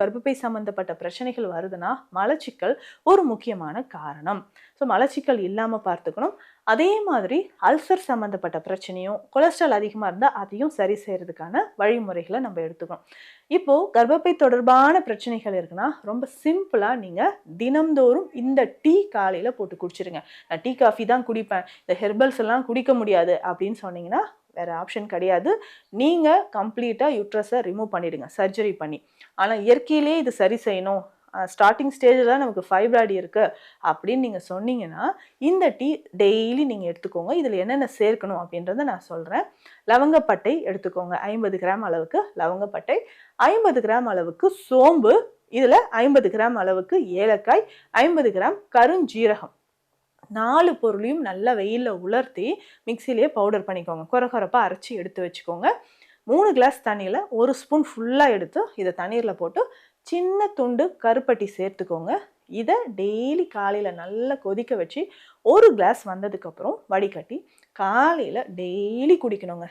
கர்ப்பப்பை சம்பந்தப்பட்ட பிரச்சனைகள் வருதுன்னா மலச்சிக்கல் ஒரு முக்கியமான காரணம். ஸோ மலச்சிக்கல் இல்லாமல் பார்த்துக்கணும். அதே மாதிரி அல்சர் சம்மந்தப்பட்ட பிரச்சனையும் கொலஸ்ட்ரால் அதிகமாக இருந்தால் அதையும் சரி செய்யறதுக்கான வழிமுறைகளை நம்ம எடுத்துக்கணும். இப்போது கர்ப்பப்பை தொடர்பான பிரச்சனைகள் இருக்குன்னா ரொம்ப சிம்பிளாக நீங்கள் தினம்தோறும் இந்த டீ காலையில் போட்டு குடிச்சிருங்க. நான் டீ காஃபி தான் குடிப்பேன், இந்த ஹெர்பல்ஸ் எல்லாம் குடிக்க முடியாது அப்படின்னு சொன்னீங்கன்னா வேறு ஆப்ஷன் கிடையாது. நீங்கள் கம்ப்ளீட்டாக யூட்ரஸை ரிமூவ் பண்ணிவிடுங்க சர்ஜரி பண்ணி. ஆனால் இயற்கையிலே இது சரி செய்யணும், ஸ்டார்டிங் ஸ்டேஜில் தான் நமக்கு ஃபைப்ராய்டு இருக்குது அப்படின்னு நீங்கள் சொன்னீங்கன்னா இந்த டீ டெய்லி நீங்கள் எடுத்துக்கோங்க. இதில் என்னென்ன சேர்க்கணும் அப்படின்றத நான் சொல்கிறேன். லவங்கப்பட்டை எடுத்துக்கோங்க, 50 கிராம் அளவுக்கு லவங்கப்பட்டை, 50 கிராம் அளவுக்கு சோம்பு, இதில் 50 கிராம் அளவுக்கு ஏலக்காய், 50 கிராம் கருஞ்சீரகம். 4 பொருளையும் நல்லா வெயிலில் உலர்த்தி மிக்சிலேயே பவுடர் பண்ணிக்கோங்க. கொரகொரப்பாக அரைச்சி எடுத்து வச்சுக்கோங்க. 3 கிளாஸ் தண்ணியில் 1 ஸ்பூன் ஃபுல்லாக எடுத்து இதை தண்ணீரில் போட்டு சின்ன துண்டு கருப்பட்டி சேர்த்துக்கோங்க. இதை டெய்லி காலையில் நல்லா கொதிக்க வச்சு 1 கிளாஸ் வந்ததுக்கப்புறம் வடிகட்டி காலையில் டெய்லி குடிக்கணுங்க.